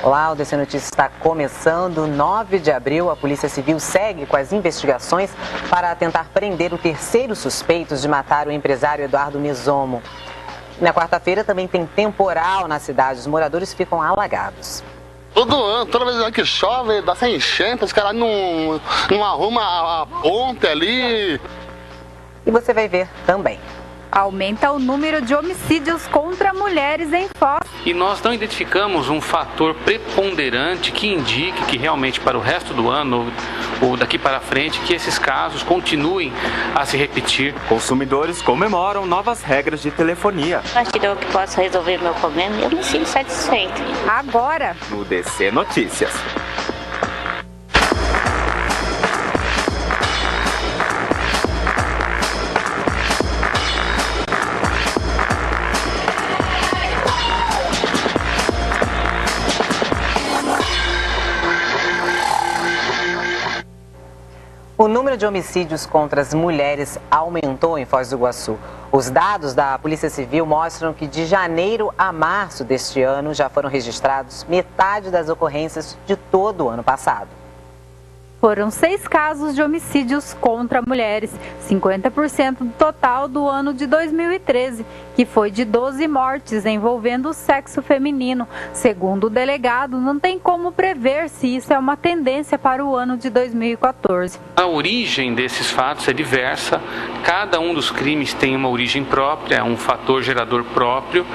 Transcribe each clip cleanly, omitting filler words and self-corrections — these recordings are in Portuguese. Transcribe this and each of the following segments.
Olá, o DC Notícias está começando. 9 de abril, a Polícia Civil segue com as investigações para tentar prender o terceiro suspeito de matar o empresário Eduardo Mesomo. Na quarta-feira também tem temporal na cidade, os moradores ficam alagados. Todo ano, toda vez que chove, dá sem enchente, os caras não arrumam a ponte ali. E você vai ver também. Aumenta o número de homicídios contra mulheres em Foz. E nós não identificamos um fator preponderante que indique que realmente para o resto do ano ou daqui para frente que esses casos continuem a se repetir. Consumidores comemoram novas regras de telefonia. Acho que eu posso resolver meu problema e eu me sinto satisfeito. Agora, No DC Notícias. O número de homicídios contra as mulheres aumentou em Foz do Iguaçu. Os dados da Polícia Civil mostram que de janeiro a março deste ano já foram registrados metade das ocorrências de todo o ano passado. foram 6 casos de homicídios contra mulheres, 50% do total do ano de 2013, que foi de 12 mortes envolvendo o sexo feminino. Segundo o delegado, não tem como prever se isso é uma tendência para o ano de 2014. A origem desses fatos é diversa, cada um dos crimes tem uma origem própria, um fator gerador próprio,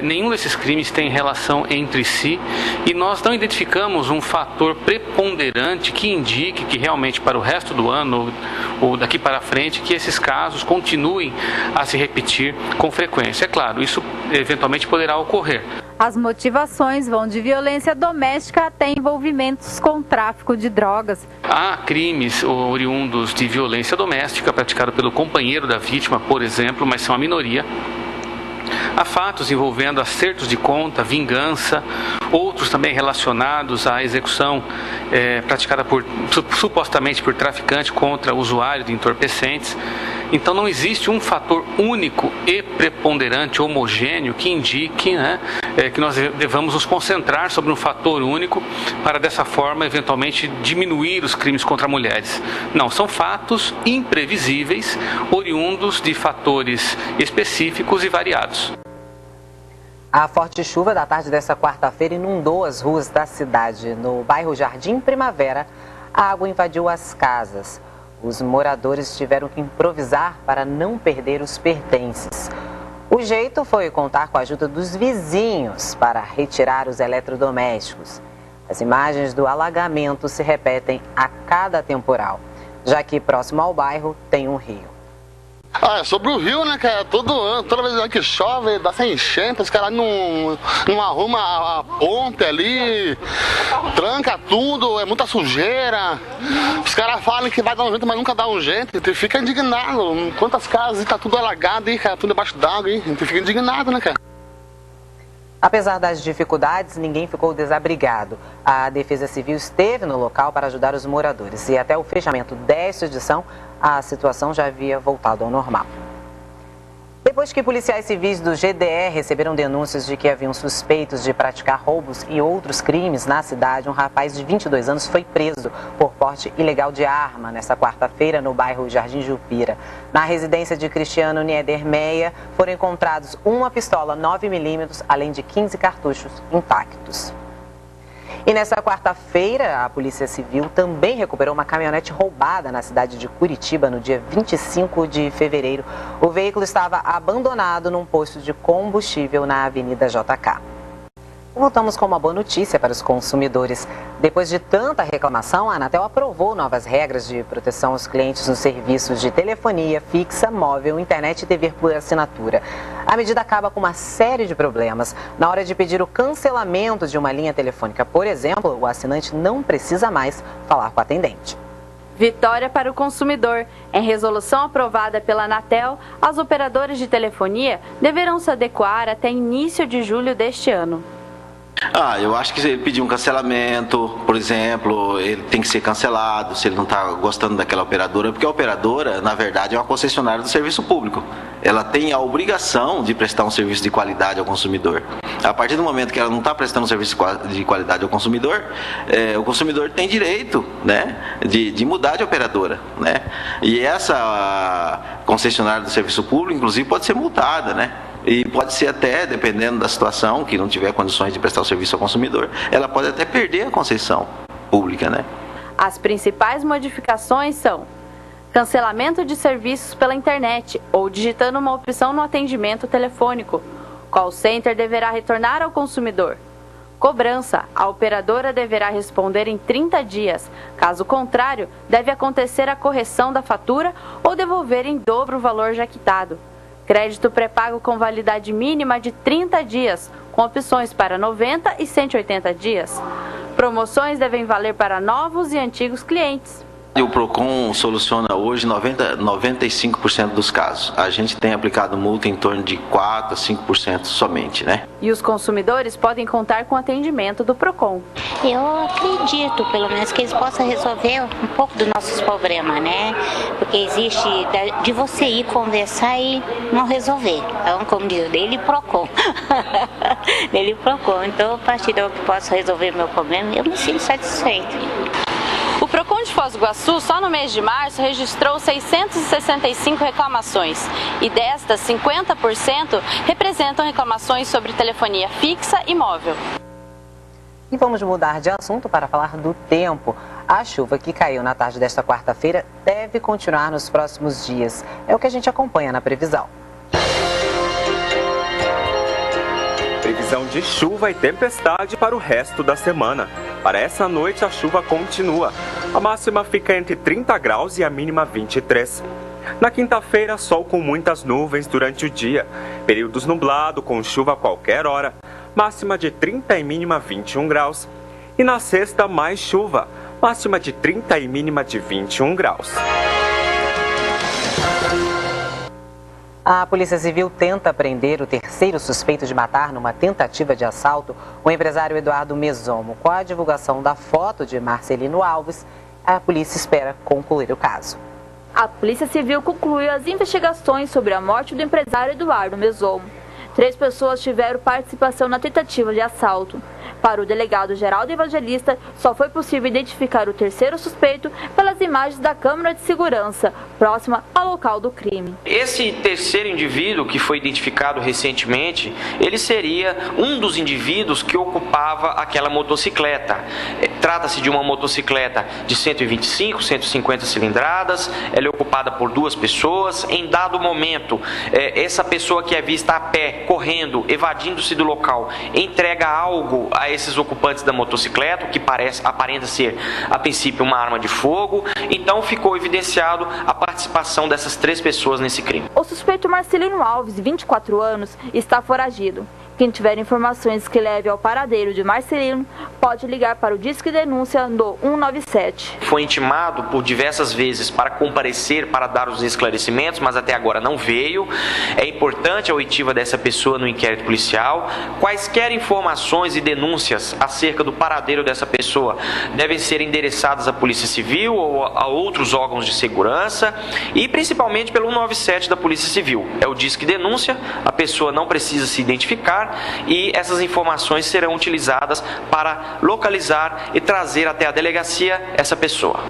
nenhum desses crimes tem relação entre si e nós não identificamos um fator preponderante que indique que realmente para o resto do ano ou daqui para frente que esses casos continuem a se repetir com frequência. É claro, isso eventualmente poderá ocorrer. As motivações vão de violência doméstica até envolvimentos com tráfico de drogas. Há crimes oriundos de violência doméstica praticado pelo companheiro da vítima, por exemplo, mas são a minoria. Há fatos envolvendo acertos de conta, vingança, outros também relacionados à execução praticada supostamente por traficante contra usuário de entorpecentes. Então não existe um fator único e preponderante, homogêneo, que indique que nós devamos nos concentrar sobre um fator único para dessa forma eventualmente diminuir os crimes contra mulheres. Não, são fatos imprevisíveis, oriundos de fatores específicos e variados. A forte chuva da tarde desta quarta-feira inundou as ruas da cidade. No bairro Jardim Primavera, a água invadiu as casas. Os moradores tiveram que improvisar para não perder os pertences. O jeito foi contar com a ajuda dos vizinhos para retirar os eletrodomésticos. As imagens do alagamento se repetem a cada temporal, já que próximo ao bairro tem um rio. Sobre o rio, né, cara? Todo ano, toda vez que chove, dá sem enchente, os caras não arrumam a ponte ali, tranca tudo, é muita sujeira. Os caras falam que vai dar um jeito, mas nunca dá um jeito. A gente fica indignado. Quantas casas tá tudo alagado aí, cara, tudo debaixo d'água aí. A gente fica indignado, né, cara? Apesar das dificuldades, ninguém ficou desabrigado. A Defesa Civil esteve no local para ajudar os moradores e até o fechamento desta edição, a situação já havia voltado ao normal. Depois que policiais civis do GDR receberam denúncias de que haviam suspeitos de praticar roubos e outros crimes na cidade, um rapaz de 22 anos foi preso por porte ilegal de arma nesta quarta-feira no bairro Jardim Jupira. Na residência de Cristiano Nieder Meia foram encontrados uma pistola 9mm, além de 15 cartuchos intactos. E nesta quarta-feira, a Polícia Civil também recuperou uma caminhonete roubada na cidade de Curitiba no dia 25 de fevereiro. O veículo estava abandonado num posto de combustível na Avenida JK. Voltamos com uma boa notícia para os consumidores. Depois de tanta reclamação, a Anatel aprovou novas regras de proteção aos clientes nos serviços de telefonia fixa, móvel, internet e TV por assinatura. A medida acaba com uma série de problemas. Na hora de pedir o cancelamento de uma linha telefônica, por exemplo, o assinante não precisa mais falar com o atendente. Vitória para o consumidor. Em resolução aprovada pela Anatel, as operadoras de telefonia deverão se adequar até início de julho deste ano. Eu acho que se ele pedir um cancelamento, por exemplo, ele tem que ser cancelado se ele não está gostando daquela operadora, porque a operadora, na verdade, é uma concessionária do serviço público. Ela tem a obrigação de prestar um serviço de qualidade ao consumidor. A partir do momento que ela não está prestando um serviço de qualidade ao consumidor, o consumidor tem direito, né, de mudar de operadora, né? E essa concessionária do serviço público, inclusive, pode ser multada, né? E pode ser até, dependendo da situação, que não tiver condições de prestar o serviço ao consumidor, ela pode até perder a concessão pública, né? As principais modificações são: cancelamento de serviços pela internet ou digitando uma opção no atendimento telefônico. Call center deverá retornar ao consumidor. Cobrança: a operadora deverá responder em 30 dias. Caso contrário, deve acontecer a correção da fatura ou devolver em dobro o valor já quitado. Crédito pré-pago com validade mínima de 30 dias, com opções para 90 e 180 dias. Promoções devem valer para novos e antigos clientes. O PROCON soluciona hoje 95% dos casos. A gente tem aplicado multa em torno de 4% a 5% somente, né? E os consumidores podem contar com o atendimento do PROCON. Eu acredito, pelo menos, que eles possam resolver um pouco dos nossos problemas, né? Porque existe de você ir conversar e não resolver. Então, como diz, dele PROCON. Dele PROCON. Então, a partir do que possa resolver meu problema, eu me sinto satisfeita. O PROCON de Foz do Iguaçu, só no mês de março, registrou 665 reclamações. E destas, 50% representam reclamações sobre telefonia fixa e móvel. E vamos mudar de assunto para falar do tempo. A chuva que caiu na tarde desta quarta-feira deve continuar nos próximos dias. É o que a gente acompanha na previsão. Previsão de chuva e tempestade para o resto da semana. Para essa noite, a chuva continua. A máxima fica entre 30 graus e a mínima 23. Na quinta-feira, sol com muitas nuvens durante o dia. Períodos nublado, com chuva a qualquer hora. Máxima de 30 e mínima 21 graus. E na sexta, mais chuva. Máxima de 30 e mínima de 21 graus. A Polícia Civil tenta prender o terceiro suspeito de matar numa tentativa de assalto o empresário Eduardo Mesomo. Com a divulgação da foto de Marcelino Alves, a polícia espera concluir o caso. A Polícia Civil concluiu as investigações sobre a morte do empresário Eduardo Mesomo. 3 pessoas tiveram participação na tentativa de assalto. Para o delegado Geraldo Evangelista, só foi possível identificar o terceiro suspeito pelas imagens da câmera de segurança, próxima ao local do crime. Esse terceiro indivíduo, que foi identificado recentemente, ele seria um dos indivíduos que ocupava aquela motocicleta. Trata-se de uma motocicleta de 125, 150 cilindradas, ela é ocupada por 2 pessoas. Em dado momento, essa pessoa que é vista a pé, correndo, evadindo-se do local, entrega algo a esses ocupantes da motocicleta, que aparenta ser, a princípio, uma arma de fogo. Então ficou evidenciado a participação dessas 3 pessoas nesse crime. O suspeito Marcelino Alves, de 24 anos, está foragido. Quem tiver informações que leve ao paradeiro de Marcelino, pode ligar para o Disque Denúncia do 197. Foi intimado por diversas vezes para comparecer, para dar os esclarecimentos, mas até agora não veio. É importante a oitiva dessa pessoa no inquérito policial. Quaisquer informações e denúncias acerca do paradeiro dessa pessoa devem ser endereçadas à Polícia Civil ou a outros órgãos de segurança e principalmente pelo 197 da Polícia Civil. É o Disque Denúncia, a pessoa não precisa se identificar e essas informações serão utilizadas para localizar e trazer até a delegacia essa pessoa.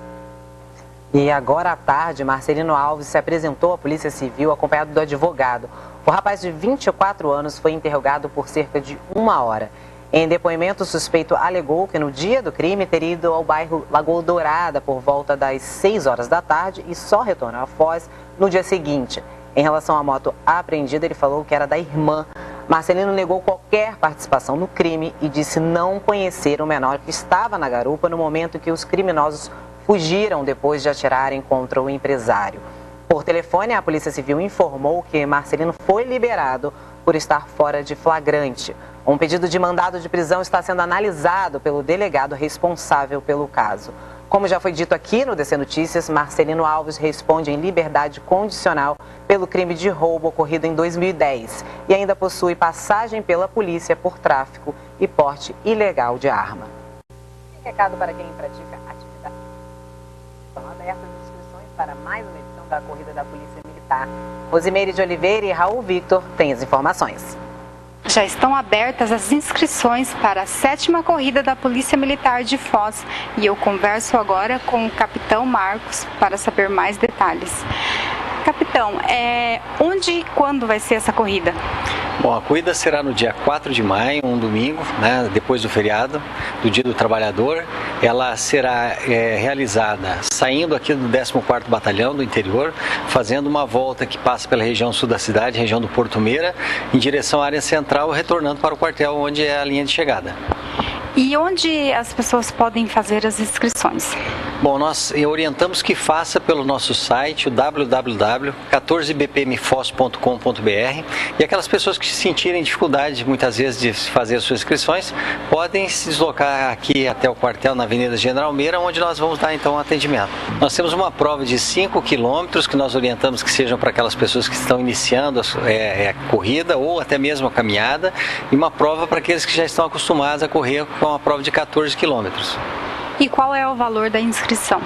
E agora à tarde, Marcelino Alves se apresentou à Polícia Civil acompanhado do advogado. O rapaz de 24 anos foi interrogado por cerca de 1 hora. Em depoimento, o suspeito alegou que no dia do crime teria ido ao bairro Lagoa Dourada por volta das 6 horas da tarde e só retornou a Foz no dia seguinte. Em relação à moto apreendida, ele falou que era da irmã. Marcelino negou qualquer participação no crime e disse não conhecer o menor que estava na garupa no momento que os criminosos fugiram depois de atirarem contra o empresário. Por telefone, a Polícia Civil informou que Marcelino foi liberado por estar fora de flagrante. Um pedido de mandado de prisão está sendo analisado pelo delegado responsável pelo caso. Como já foi dito aqui no DC Notícias, Marcelino Alves responde em liberdade condicional pelo crime de roubo ocorrido em 2010 e ainda possui passagem pela polícia por tráfico e porte ilegal de arma. Recado para quem pratica atividade. Estão abertas as inscrições para mais uma edição da Corrida da Polícia Militar. Rosimeire de Oliveira e Raul Victor têm as informações. Já estão abertas as inscrições para a 7ª Corrida da Polícia Militar de Foz e eu converso agora com o Capitão Marcos para saber mais detalhes. Capitão, onde e quando vai ser essa corrida? Bom, a corrida será no dia 4 de maio, um domingo, né, depois do feriado, do Dia do Trabalhador. Ela será realizada saindo aqui do 14º Batalhão do interior, fazendo uma volta que passa pela região sul da cidade, região do Porto Meira, em direção à área central, retornando para o quartel, onde é a linha de chegada. E onde as pessoas podem fazer as inscrições? Bom, nós orientamos que faça pelo nosso site, o www.14bpmfoz.com.br, e aquelas pessoas que sentirem dificuldade, muitas vezes, de fazer as suas inscrições, podem se deslocar aqui até o quartel na Avenida General Meira, onde nós vamos dar, então, atendimento. Nós temos uma prova de 5 quilômetros, que nós orientamos que sejam para aquelas pessoas que estão iniciando a corrida, ou até mesmo a caminhada, e uma prova para aqueles que já estão acostumados a correr com uma prova de 14 quilômetros. E qual é o valor da inscrição?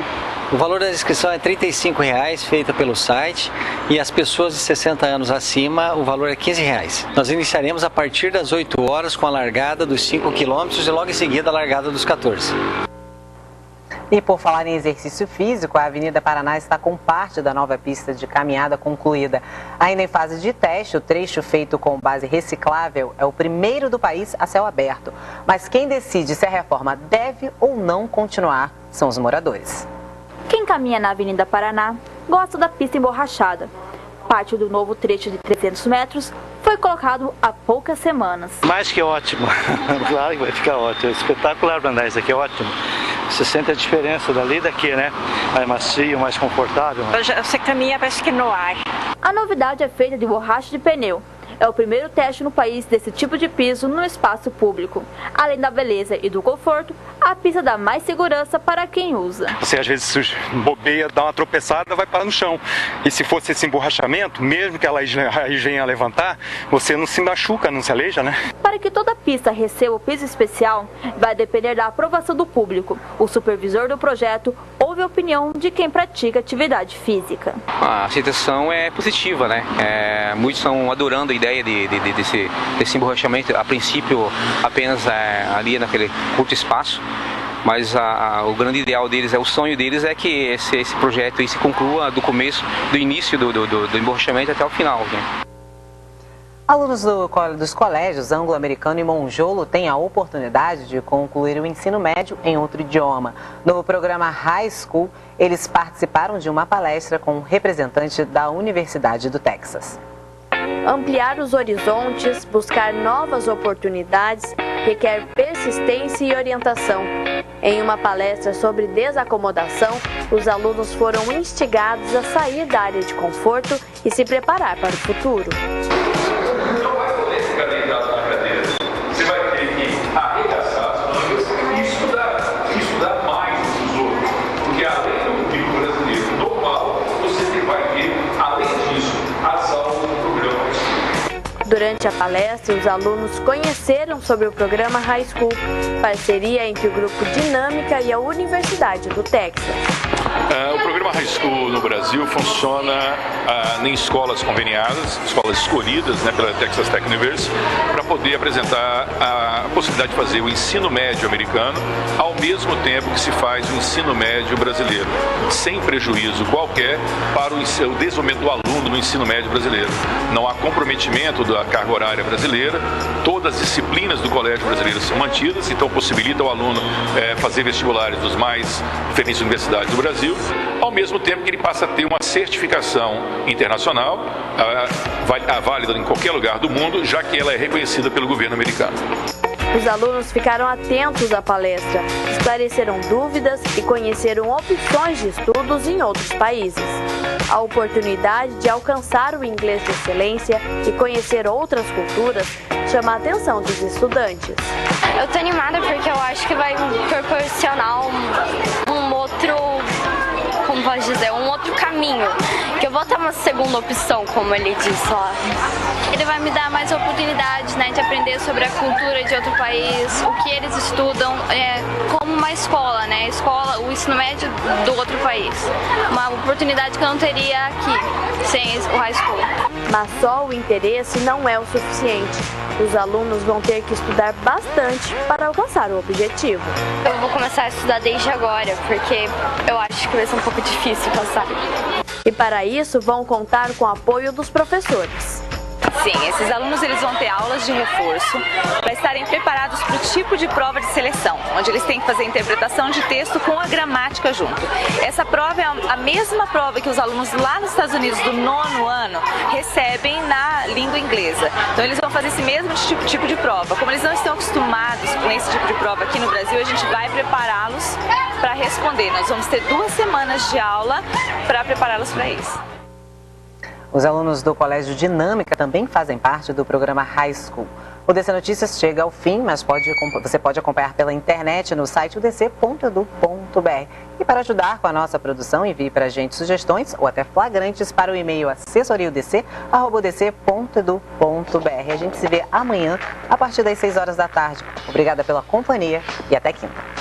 O valor da inscrição é R$ 35,00, feita pelo site, e as pessoas de 60 anos acima, o valor é R$ 15,00. Nós iniciaremos a partir das 8 horas com a largada dos 5 quilômetros e logo em seguida a largada dos 14. E por falar em exercício físico, a Avenida Paraná está com parte da nova pista de caminhada concluída. Ainda em fase de teste, o trecho feito com base reciclável é o primeiro do país a céu aberto. Mas quem decide se a reforma deve ou não continuar são os moradores. Quem caminha na Avenida Paraná gosta da pista emborrachada. Parte do novo trecho de 300 metros foi colocado há poucas semanas. Mais que ótimo, claro que vai ficar ótimo, é espetacular para andar, isso aqui é ótimo. Você sente a diferença dali e daqui, né? Mais macio, mais confortável. Você caminha, parece que no ar. A novidade é feita de borracha de pneu. É o primeiro teste no país desse tipo de piso no espaço público. Além da beleza e do conforto, a pista dá mais segurança para quem usa. Você às vezes bobeia, dá uma tropeçada, vai parar no chão. E se fosse esse emborrachamento, mesmo que ela venha a levantar, você não se machuca, não se aleija, né? Para que toda pista receba o piso especial, vai depender da aprovação do público. O supervisor do projeto ouve a opinião de quem pratica atividade física. A aceitação é positiva, né? Muitos estão adorando a ideia desse emborrachamento, a princípio apenas ali naquele curto espaço, mas o grande ideal deles, o sonho deles é que esse projeto aí se conclua do início do emborrachamento até o final, né? Alunos dos colégios Anglo-Americano e Monjolo têm a oportunidade de concluir o ensino médio em outro idioma. No programa High School, eles participaram de uma palestra com um representante da Universidade do Texas. Ampliar os horizontes, buscar novas oportunidades, requer persistência e orientação. Em uma palestra sobre desacomodação, os alunos foram instigados a sair da área de conforto e se preparar para o futuro. Você vai ter que arregaçar as mangas e estudar mais os outros. Porque além do currículo brasileiro normal, você vai ter, além disso, as aulas do programa. Durante a palestra, os alunos conheceram sobre o programa High School, parceria entre o Grupo Dinâmica e a Universidade do Texas. O programa High School no Brasil funciona em escolas conveniadas, escolas escolhidas, né, pela Texas Tech University, para poder apresentar a possibilidade de fazer o ensino médio americano ao mesmo tempo que se faz o ensino médio brasileiro, sem prejuízo qualquer para o desenvolvimento do aluno no ensino médio brasileiro. Não há comprometimento da carga horária brasileira, todas as disciplinas do colégio brasileiro são mantidas, então possibilita ao aluno fazer vestibulares dos mais diferentes universidades do Brasil, ao mesmo tempo que ele passa a ter uma certificação internacional, válida em qualquer lugar do mundo, já que ela é reconhecida pelo governo americano. Os alunos ficaram atentos à palestra, esclareceram dúvidas e conheceram opções de estudos em outros países. A oportunidade de alcançar o inglês de excelência e conhecer outras culturas chama a atenção dos estudantes. Eu tô animada porque eu acho que vai proporcionar um outro, como posso dizer, um outro caminho, que eu vou ter uma segunda opção, como ele disse lá. Ele vai me dar mais oportunidades, né, de aprender sobre a cultura de outro país, o que eles estudam, como uma escola, né, o ensino médio do outro país. Uma oportunidade que eu não teria aqui, sem o high school. Mas só o interesse não é o suficiente. Os alunos vão ter que estudar bastante para alcançar o objetivo. Eu vou começar a estudar desde agora, porque eu acho que vai ser um pouco difícil passar. E para isso vão contar com o apoio dos professores. Sim, esses alunos eles vão ter aulas de reforço para estarem preparados para o tipo de prova de seleção, onde eles têm que fazer interpretação de texto com a gramática junto. Essa prova é a mesma prova que os alunos lá nos Estados Unidos do 9º ano recebem na língua inglesa. Então eles vão fazer esse mesmo tipo de prova. Como eles não estão acostumados com esse tipo de prova aqui no Brasil, a gente vai prepará-los para responder. Nós vamos ter 2 semanas de aula para prepará-los para isso. Os alunos do Colégio Dinâmica também fazem parte do programa High School. O DC Notícias chega ao fim, mas você pode acompanhar pela internet no site udc.edu.br. E para ajudar com a nossa produção, envie para a gente sugestões ou até flagrantes para o e-mail assessoriaudc@udc.edu.br. A gente se vê amanhã a partir das 6 horas da tarde. Obrigada pela companhia e até quinta.